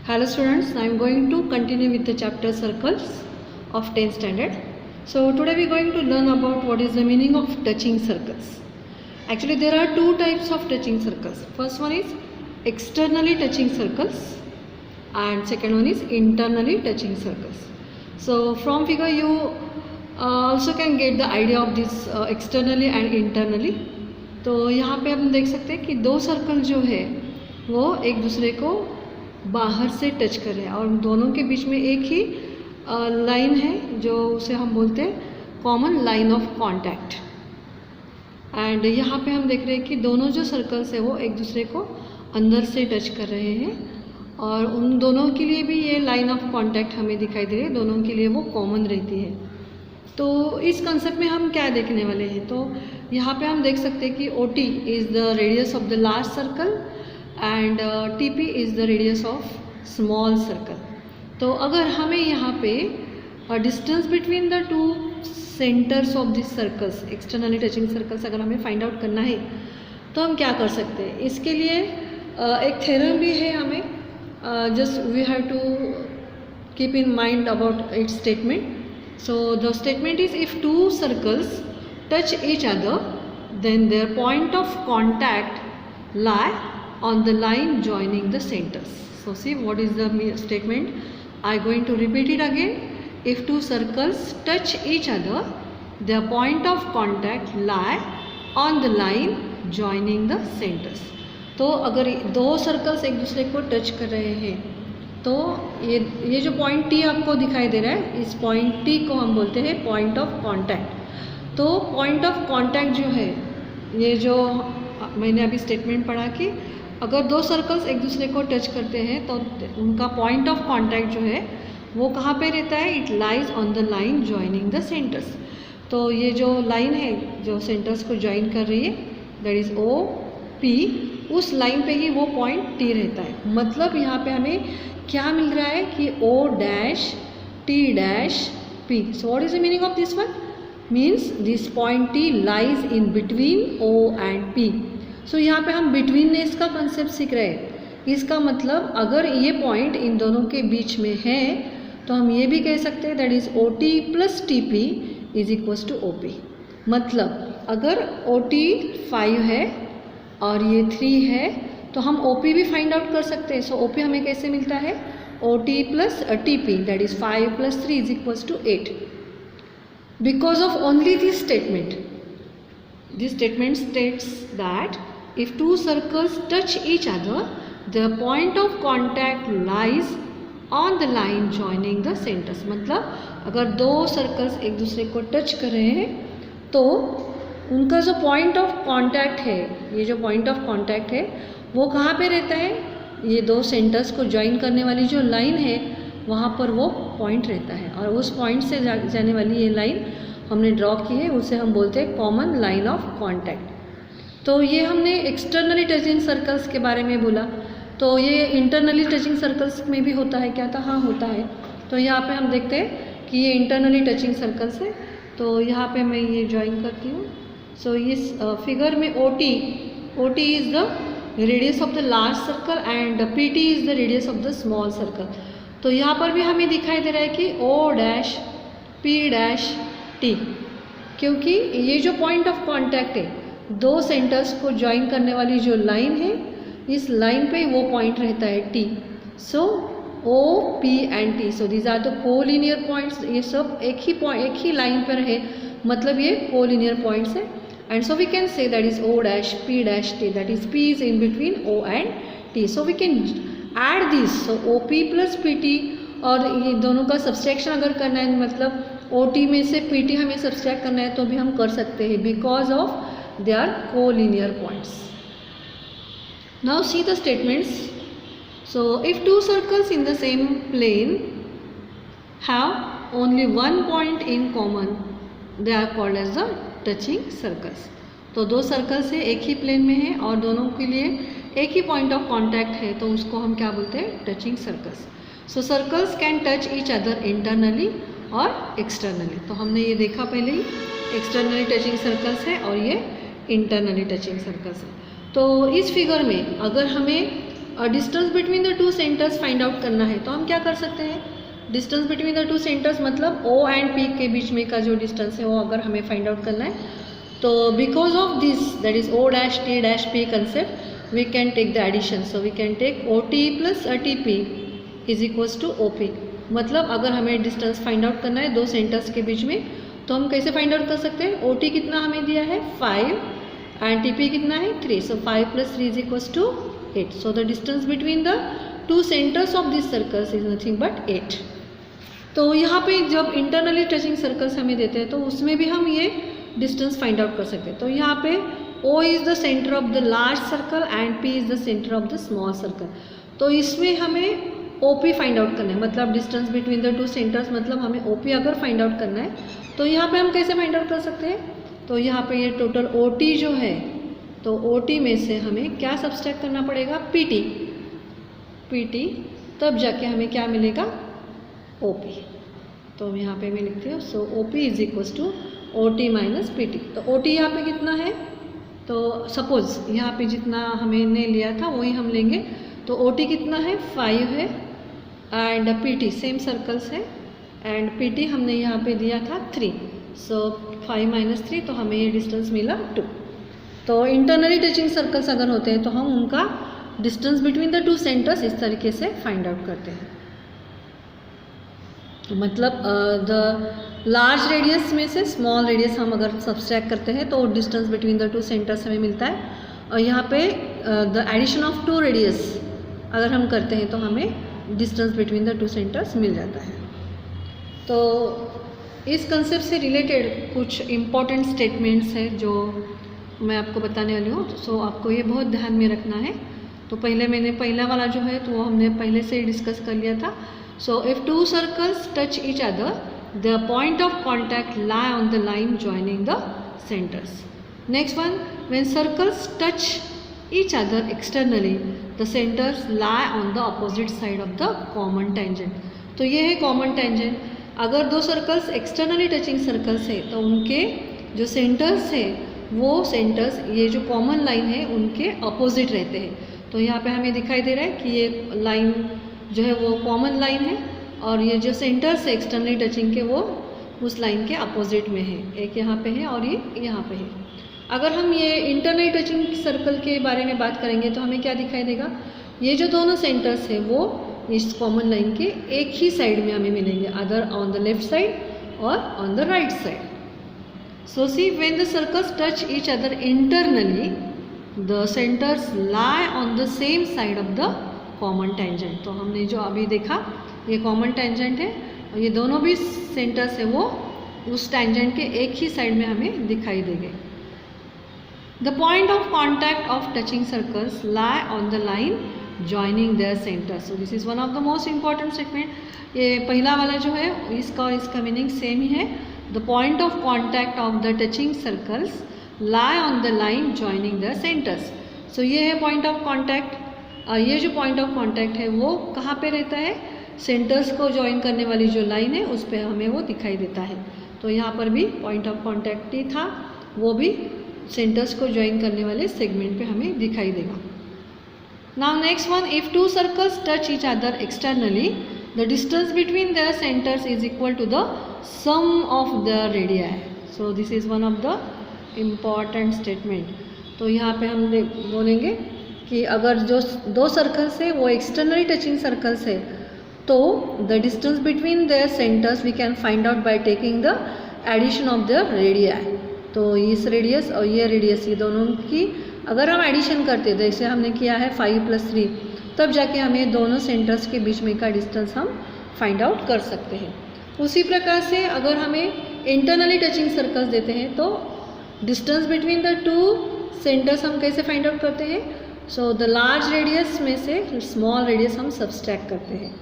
Hello students, I am going to continue with the chapter circles of 10th standard. So today we are going to learn about what is the meaning of touching circles. Actually there are two types of touching circles. First one is externally touching circles and second one is internally touching circles. So from figure you also can get the idea of this externally and internally. तो यहाँ पे हम देख सकते हैं कि दो circle जो है वो एक दूसरे को बाहर से टच कर रहे हैं और दोनों के बीच में एक ही लाइन है जो उसे हम बोलते हैं common line of contact. And यहाँ पे हम देख रहे हैं कि दोनों जो सर्कल्स है वो एक दूसरे को अंदर से टच कर रहे हैं और उन दोनों के लिए भी ये लाइन ऑफ कांटेक्ट हमें दिखाई दे रही है, दोनों के लिए वो कॉमन रहती है। तो इस कंसेप्ट में हम क्या देखने वाले हैं, तो यहाँ पे हम देख सकते हैं कि OT is the radius of the large circle and TP is the radius of small circle. तो अगर हमें यहाँ पे distance between the two centres of this circles, externally touching circles अगर हमें फाइंड आउट करना है तो हम क्या कर सकते हैं। इसके लिए एक थ्योरम भी है हमें, just we have to keep in mind about its statement. So the statement is, if two circles touch each other, then their point of contact lie on the line joining the centers. So see what is the statement. I am going to repeat it again. If two circles touch each other, their point of contact lie on the line joining the centers. तो अगर दो circles एक दूसरे को touch कर रहे हैं तो ये जो पॉइंट T आपको दिखाई दे रहा है, इस पॉइंट T को हम बोलते हैं पॉइंट ऑफ कांटेक्ट. तो पॉइंट ऑफ कांटेक्ट जो है, ये जो मैंने अभी स्टेटमेंट पढ़ा कि अगर दो सर्कल्स एक दूसरे को टच करते हैं तो उनका पॉइंट ऑफ कांटेक्ट जो है वो कहाँ पे रहता है, it lies on the line joining the centres. तो ये जो लाइन है जो सेंटर्स को ज्वाइन कर रही है, दैट इज़ OP, उस लाइन पे ही वो पॉइंट T रहता है. मतलब यहाँ पे हमें क्या मिल रहा है कि O dash T dash P. So what is the meaning of this one? Means this point T lies in between O and P. सो यहाँ पे हम बिटवीननेस का कंसेप्ट सीख रहे हैं. इसका मतलब अगर ये पॉइंट इन दोनों के बीच में है तो हम ये भी कह सकते हैं that is OT plus TP is equals to OP. मतलब अगर OT 5 है और ये 3 है तो हम OP भी फाइंड आउट कर सकते हैं. सो OP हमें कैसे मिलता है, OT plus TP that is 5 plus 3 is equals to 8. Because of only this statement, this statement states that if two circles touch each other the point of contact lies on the line joining the centres. मतलब अगर दो circles एक दूसरे को touch कर रहे हैं तो उनका जो पॉइंट ऑफ कांटेक्ट है, ये जो पॉइंट ऑफ कांटेक्ट है वो कहाँ पे रहता है, ये दो सेंटर्स को ज्वाइन करने वाली जो लाइन है वहाँ पर वो पॉइंट रहता है. और उस पॉइंट से जाने वाली ये लाइन हमने ड्रॉ की है, उसे हम बोलते हैं कॉमन लाइन ऑफ कांटेक्ट. तो ये हमने एक्सटर्नली टचिंग सर्कल्स के बारे में बोला. तो ये इंटरनली टचिंग सर्कल्स में भी होता है क्या था? हाँ होता है. तो यहाँ पे हम देखते हैं कि ये इंटरनली टचिंग सर्कल्स है. तो यहाँ पे मैं ये ज्वाइन करती हूँ. सो इस फिगर में OT is the radius of the large circle and PT is the radius of the small circle. तो यहाँ पर भी हमें दिखाई दे रहा है कि O dash P dash T, क्योंकि ये जो पॉइंट ऑफ कांटेक्ट है, दो सेंटर्स को ज्वाइन करने वाली जो लाइन है, इस लाइन पे वो पॉइंट रहता है T. So O, P and T, so these are the collinear points. ये सब एक ही लाइन पर है, मतलब ये कोलिनियर पॉइंट्स है. And so we can say that is O dash P dash T, that is P is in between O and T. So we can add this. So OP plus PT, और ये दोनों का subtraction अगर करना है, मतलब OT में से PT हमें सब्सट्रैक्ट करना है तो भी हम कर सकते हैं because of they are collinear points. Now see the statements. So if two circles in the same plane have only one point in common, they are called as the touching circles. तो दो circles है, एक ही plane में है और दोनों के लिए एक ही पॉइंट ऑफ कांटेक्ट है, तो उसको हम क्या बोलते हैं, touching circles. So circles can touch each other internally और एक्सटर्नली. तो हमने ये देखा पहले ही, एक्सटर्नली टचिंग सर्कल्स है और ये इंटरनली टचिंग सर्कल्स है. तो इस फिगर में अगर हमें distance between the two centres find out करना है तो हम क्या कर सकते हैं, distance between the two centres मतलब O एंड P के बीच में का जो डिस्टेंस है वो अगर हमें फाइंड आउट करना है तो because of this that is O dash T dash P concept we can take the addition. So we can take OT plus TP is equals to OP. मतलब अगर हमें डिस्टेंस फाइंड आउट करना है दो centres के बीच में तो हम कैसे फाइंड आउट कर सकते हैं, OT कितना हमें दिया है 5 एंड TP कितना है 3. So 5 plus 3 is equals to 8. So the distance between the two centres of this circles is nothing but 8. तो यहाँ पे जब इंटरनली टचिंग सर्कल्स हमें देते हैं तो उसमें भी हम ये डिस्टेंस फाइंड आउट कर सकते हैं. तो यहाँ पे O is the centre of the large circle and P is the centre of the small circle. तो इसमें हमें OP फाइंड आउट करना है, मतलब distance between the two centres, मतलब हमें OP अगर फाइंड आउट करना है तो यहाँ पे हम कैसे फाइंड आउट कर सकते हैं. तो यहाँ पे ये टोटल OT जो है तो OT में से हमें क्या सब्सट्रैक्ट करना पड़ेगा, PT, तब जाके हमें क्या मिलेगा OP. तो यहाँ पे मैं लिखती हूँ so OP is equals to OT minus PT. तो OT यहाँ पे कितना है, तो सपोज यहाँ पे जितना हमने लिया था वही हम लेंगे. तो OT कितना है 5 है एंड PT सेम सर्कल्स है एंड PT हमने यहाँ पे दिया था 3. सो 5 माइनस 3 तो हमें ये डिस्टेंस मिला 2. तो इंटरनली टचिंग सर्कल्स अगर होते हैं तो हम उनका distance between the two centres इस तरीके से फाइंड आउट करते हैं. मतलब द लार्ज रेडियस में से स्मॉल रेडियस हम अगर सब्सट्रैक्ट करते हैं तो distance between the two centres हमें मिलता है. और यहाँ पे the addition of two radius अगर हम करते हैं तो हमें distance between the two centres मिल जाता है. तो इस कंसेप्ट से रिलेटेड कुछ इम्पॉर्टेंट स्टेटमेंट्स हैं जो मैं आपको बताने वाली हूँ. सो आपको ये बहुत ध्यान में रखना है. तो मैंने पहला वाला जो है तो वो हमने पहले से ही डिस्कस कर लिया था. So if two circles touch each other, the point of contact lie on the line joining the centers. Next one, when circles touch each other externally, the centers lie on the opposite side of the common tangent. तो ये है common tangent. अगर दो circles externally touching circles है तो उनके जो centres है वो सेंटर्स ये जो कॉमन लाइन है उनके अपोजिट रहते हैं. तो यहाँ पे हमें दिखाई दे रहा है कि ये लाइन जो है वो कॉमन लाइन है और ये जो सेंटर्स है एक्सटर्नली टचिंग के वो उस लाइन के अपोजिट में है. एक यहाँ पे है और ये यहाँ पे है. अगर हम ये इंटरनली टचिंग सर्कल के बारे में बात करेंगे तो हमें क्या दिखाई देगा, ये जो दोनों सेंटर्स है वो इस कॉमन लाइन के एक ही साइड में हमें मिलेंगे, other on the left side और on the right side. So see when the circles touch each other internally the centres lie on the same side of the common tangent. तो हमने जो अभी देखा ये कॉमन टेंजेंट है और ये दोनों भी सेंटर्स है वो उस टेंजेंट के एक ही साइड में हमें दिखाई देंगे. The point of contact of touching circles lie on the line joining their centres. So this is one of the most important statement. ये पहला वाला जो है इसका और इसका मीनिंग सेम ही है. The point of contact of the touching circles lie on the line joining their centres. So ये है पॉइंट ऑफ कॉन्टैक्ट. ये जो पॉइंट ऑफ कांटेक्ट है वो कहाँ पे रहता है, सेंटर्स को ज्वाइन करने वाली जो लाइन है उस पर हमें वो दिखाई देता है. तो यहाँ पर भी पॉइंट ऑफ कांटेक्ट ही था, वो भी सेंटर्स को ज्वाइन करने वाले सेगमेंट पे हमें दिखाई देगा. Now next one, if two circles touch each other externally the distance between their centres is equal to the sum of the radii. So this is one of the important statement. तो यहाँ पे हम बोलेंगे कि अगर जो दो circles है वो एक्सटर्नली टचिंग सर्कल्स है तो the distance between their centres we can find out by taking the addition of the radii. तो इस रेडियस और ये रेडियस ये दोनों की अगर हम एडिशन करते जैसे हमने किया है 5 + 3 तब जाके हमें दोनों सेंटर्स के बीच में का डिस्टेंस हम फाइंड आउट कर सकते हैं. उसी प्रकार से अगर हमें इंटरनली टचिंग सर्कल्स देते हैं तो distance between the two centres हम कैसे फाइंड आउट करते हैं. सो द लार्ज रेडियस में से स्मॉल रेडियस हम सब्सट्रैक्ट करते हैं.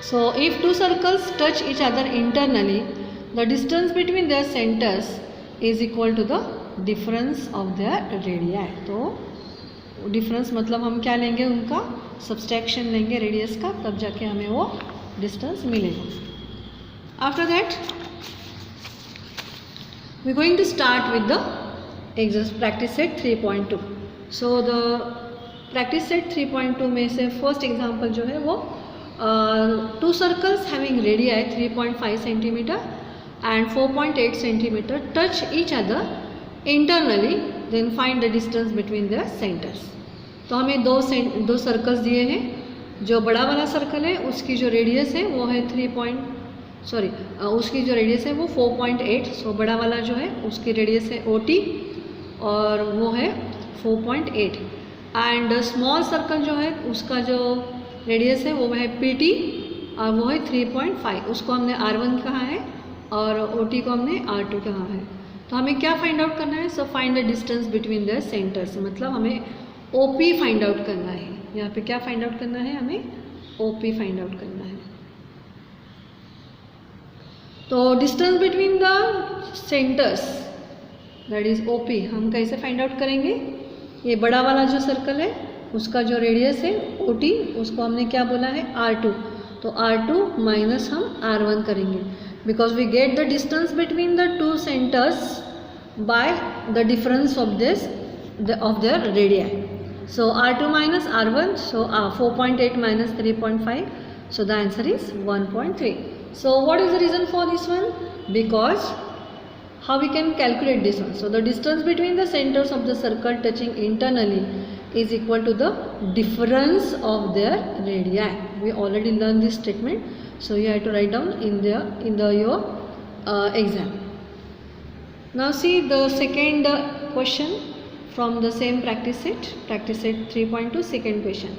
So if two circles touch each other internally the distance between their centres is equal to the difference of their radii. तो डिफरेंस मतलब हम क्या लेंगे, उनका सब्सट्रैक्शन लेंगे रेडियस का, तब जाके हमें वो डिस्टेंस मिलेगा. After that we going to start with the exercise practice set 3.2. So the practice set 3.2 में से फर्स्ट एग्जांपल जो है वो two circles having radii 3.5 centimetre and 4.8 centimetre touch each other internally, then find the distance between their centres. तो हमें दो circles दिए हैं। जो बड़ा वाला सर्कल है उसकी जो रेडियस है वो है उसकी जो रेडियस है वो 4.8। सो बड़ा वाला जो है उसकी रेडियस है OT और वो है 4.8। एंड स्मॉल सर्कल जो है उसका जो रेडियस है वो है PT और वो है 3.5। उसको हमने R1 कहा है और OT को हमने R2 कहा है। तो हमें क्या फाइंड आउट करना है? So find the distance between the centres, मतलब हमें OP फाइंड आउट करना है। यहाँ पे क्या फाइंड आउट करना है? हमें OP फाइंड आउट करना है। तो distance between the centres that is OP हम कैसे फाइंड आउट करेंगे? ये बड़ा वाला जो सर्कल है उसका जो रेडियस है OT, उसको हमने क्या बोला है? R2। तो R2 माइनस हम R1 करेंगे because we get the distance between the two centres by the difference of their radii. So R2 minus R1, so 4.8 minus 3.5, so the answer is 1.3. So what is the reason for this one? Because how we can calculate this one? So the distance between the centers of the circle touching internally is equal to the difference of their radii. We already learned this statement, so you have to write down in your exam. Now see the second question from the same practice set 3.2, second question.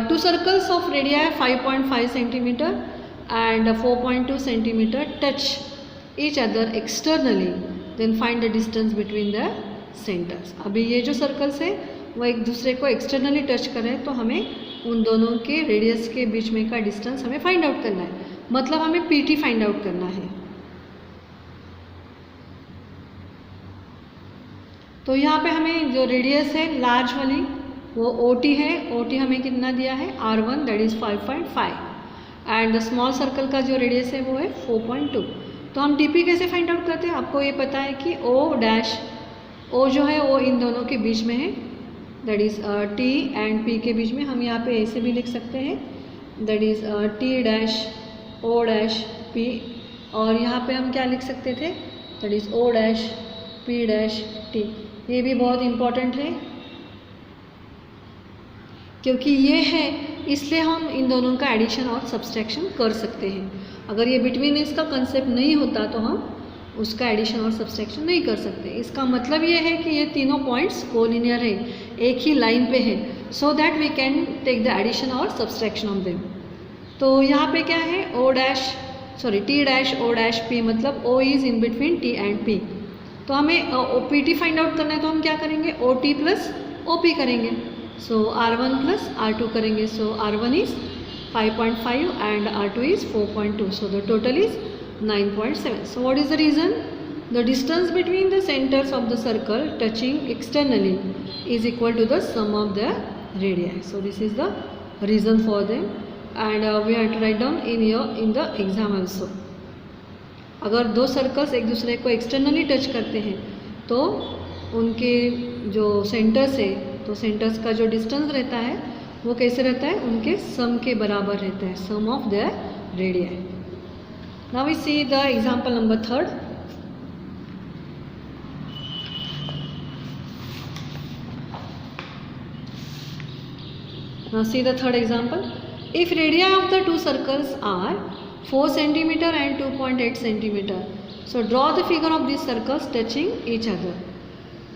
Two circles of radii 5.5 centimeter and 4.2 centimeter touch each other externally, then find the distance between the centers. अभी ये जो circles है वो एक दूसरे को externally touch कर रहे हैं, तो हमें उन दोनों के रेडियस के बीच में का डिस्टेंस हमें फाइंड आउट करना है, मतलब हमें PT फाइंड आउट करना है। तो यहाँ पे हमें जो रेडियस है लार्ज वाली वो OT है। OT हमें कितना दिया है? R1 that is 5.5 and the small circle का जो रेडियस है वो है 4.2। तो हम DP कैसे फाइंड आउट करते हैं? आपको ये पता है कि O जो है वो इन दोनों के बीच में है, that is T and P के बीच में। हम यहाँ पे ऐसे भी लिख सकते हैं, that is T', O', P, और यहाँ पे हम क्या लिख सकते थे? That is O', P', T। ये भी बहुत इम्पॉर्टेंट है क्योंकि ये है, इसलिए हम इन दोनों का एडिशन और सब्सट्रैक्शन कर सकते हैं। अगर ये बिटवीन इसका कंसेप्ट नहीं होता तो हम उसका एडिशन और सब्सट्रैक्शन नहीं कर सकते। इसका मतलब ये है कि ये तीनों पॉइंट्स कोलिनियर है, एक ही लाइन पे है, so that we can take the addition और सब्सट्रैक्शन ऑफ देम। तो यहाँ पे क्या है? T', O', P, मतलब O is in between T and P। तो हमें PT फाइंड आउट करना है, तो हम क्या करेंगे? OT प्लस OP करेंगे, सो R1 प्लस R2 करेंगे। सो R1 is 5.5 and R2 is 4.2, so the total is 9.7. So what is the reason? The distance between the centers of the circle touching externally is equal to the sum of their radii. So this is the reason for them, and we have to write down in the exam also. अगर दो circles एक दूसरे को externally touch करते हैं तो उनके जो सेंटर्स है, तो सेंटर्स का जो डिस्टेंस रहता है वो कैसे रहता है? उनके सम के बराबर रहता है, sum of their radii. Now we see the example number 3rd. Now see the third example. If radii of the two circles are 4 cm and 2.8 cm, so draw the figure of these circles touching each other.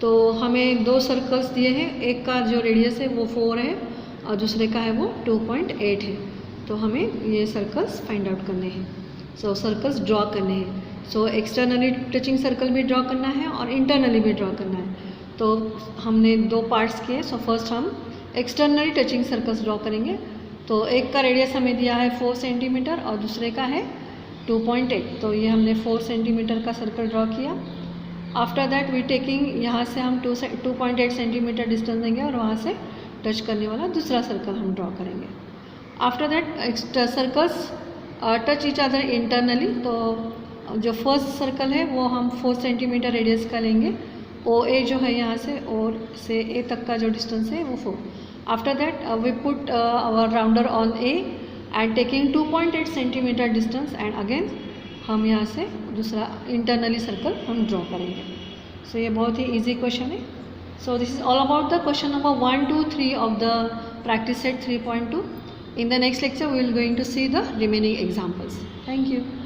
तो हमें दो circles दिए हैं, एक का जो radius है वो 4 है और दूसरे का है वो 2.8 है। तो हमें ये सर्कल्स फाइंड आउट करने हैं, सो सर्कल्स ड्रॉ करने हैं। सो एक्सटर्नली टचिंग सर्कल भी ड्रॉ करना है और इंटरनली भी ड्रॉ करना है। तो हमने दो पार्ट्स किए। सो फर्स्ट हम एक्सटर्नली टचिंग सर्कल्स ड्रॉ करेंगे। तो एक का रेडियस हमें दिया है 4 सेंटीमीटर और दूसरे का है 2.8। तो ये हमने 4 सेंटीमीटर का सर्कल ड्रॉ किया। आफ्टर दैट वी टेकिंग, यहाँ से हम 2.8 सेंटीमीटर डिस्टेंस देंगे और वहाँ से टच करने वाला दूसरा सर्कल हम ड्रॉ करेंगे। After that circles touch each other internally. तो जो फर्स्ट सर्कल है वो हम 4 सेंटीमीटर रेडियस का लेंगे ओ ए जो है यहाँ से और से ए तक का जो डिस्टेंस है वो 4. After that we put our rounder on a and taking 2.8 centimetre distance and again हम यहाँ से दूसरा इंटरनली सर्कल हम ड्रॉ करेंगे. सो ये बहुत ही ईजी क्वेश्चन है. So this is all about the question number 1, 2, 3 of the practice set 3.2. In the next lecture we will going to see the remaining examples. Thank you.